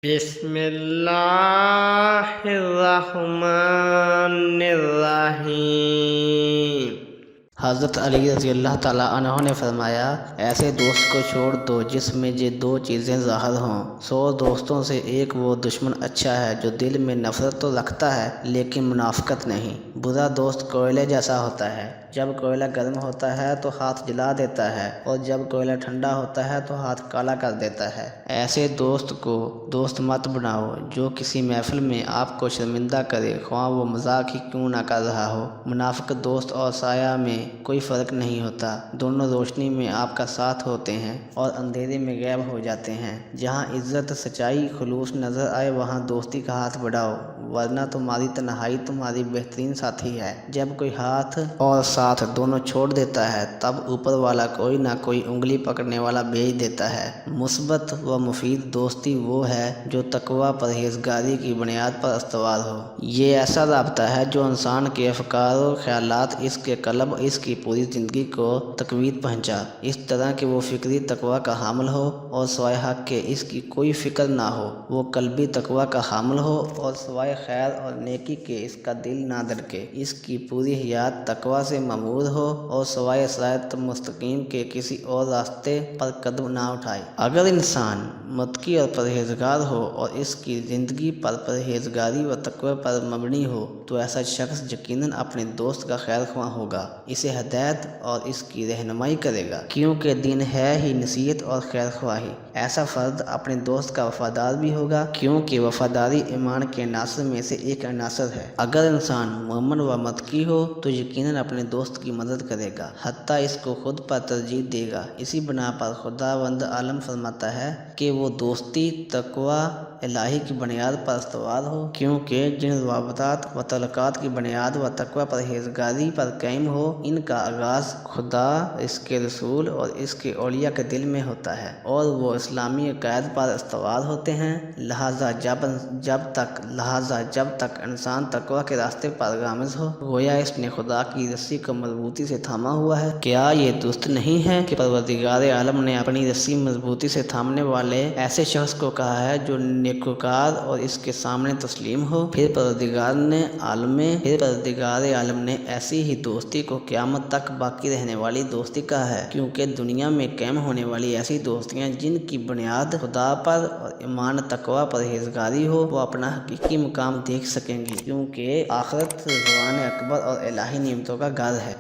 بسم اللہ الرحمن الرحیم۔ حضرت علی رضی اللہ تعالیٰ عنہ نے فرمایا، ایسے دوست کو چھوڑ دو جس میں یہ دو چیزیں ظاہر ہوں۔ 100 دوستوں سے ایک وہ دشمن اچھا ہے جو دل میں نفرت تو رکھتا ہے لیکن منافقت نہیں۔ برا دوست کوئلے جیسا ہوتا ہے، جب کوئلہ گرم ہوتا ہے تو ہاتھ جلا دیتا ہے اور جب کوئلہ ٹھنڈا ہوتا ہے تو ہاتھ کالا کر دیتا ہے۔ ایسے دوست کو دوست مت بناؤ جو کسی محفل میں آپ کو شرمندہ کرے، خواہ وہ مذاق ہی کیوں نہ کر رہا ہو۔ منافق دوست اور سایہ میں کوئی فرق نہیں ہوتا، دونوں روشنی میں آپ کا ساتھ ہوتے ہیں اور اندھیرے میں غائب ہو جاتے ہیں۔ جہاں عزت، سچائی، خلوص نظر آئے وہاں دوستی کا ہاتھ بڑھاؤ، ورنہ تمہاری تنہائی تمہاری بہترین ساتھی ہے۔ جب کوئی ہاتھ اور ساتھ دونوں چھوڑ دیتا ہے تب اوپر والا کوئی نہ کوئی انگلی پکڑنے والا بھیج دیتا ہے۔ مثبت و مفید دوستی وہ ہے جو تقویٰ، پرہیزگاری کی بنیاد پر استوار ہو۔ یہ ایسا رابطہ ہے جو انسان کے افکار و خیالات، اس کے قلب، اس کی پوری زندگی کو تقویت پہنچا، اس طرح کہ وہ فکری تقویٰ کا حامل ہو اور سوائے حق کے اس کی کوئی فکر نہ ہو۔ وہ قلبی تقویٰ کا حامل ہو اور سوائے خیر اور نیکی کے اس کا دل نہ دھڑکے۔ اس کی پوری حیات تقویٰ سے معمور ہو اور سوائے صراط مستقیم کے کسی اور راستے پر قدم نہ اٹھائے۔ اگر انسان متقی اور پرہیزگار ہو اور اس کی زندگی پر پرہیزگاری و تقویٰ پر مبنی ہو تو ایسا شخص یقیناً اپنے دوست کا خیر خواہ ہوگا، اسے ہدایت اور اس کی رہنمائی کرے گا، کیونکہ دین ہے ہی نصیحت اور خیر خواہی۔ ایسا فرد اپنے دوست کا وفادار بھی ہوگا، کیونکہ وفاداری ایمان کے عناصر میں سے ایک عنصر ہے۔ اگر انسان مومن و متقی ہو تو یقیناً اپنے دوست کی مدد کرے گا، حتیٰ اس کو خود پر ترجیح دے گا۔ اسی بنا پر خداوند عالم فرماتا ہے کہ وہ دوستی تقویٰ الہی کی بنیاد پر استوار ہو، کیونکہ جن روابط و تعلقات کی بنیاد و تقویٰ پرہیزگاری پر قائم ہو، ان کا آغاز خدا، اس کے رسول اور اس کے اولیاء کے دل میں ہوتا ہے اور وہ اسلامی عقائد پر استوار ہوتے ہیں۔ لہٰذا جب تک انسان تقویٰ کے راستے پر گامزن ہو، گویا اس نے خدا کی رسی کو مضبوطی سے تھاما ہوا ہے۔ کیا یہ درست نہیں ہے کہ پروردگار عالم نے اپنی رسی مضبوطی سے تھامنے والے ایسے شخص کو کہا ہے جو نیکوکار اور اس کے سامنے تسلیم ہو؟ پھر پروردگار عالم نے ایسی ہی دوستی کو قیامت تک باقی رہنے والی دوستی کہا ہے، کیونکہ دنیا میں قائم ہونے والی ایسی دوستیاں جن کی بنیاد خدا پر اور ایمان، تقویٰ، پرہیزگاری ہو، وہ اپنا حقیقی مقام دیکھ سکیں گی، کیونکہ آخرت رضوان اکبر اور الہی نعمتوں کا گھر ہے۔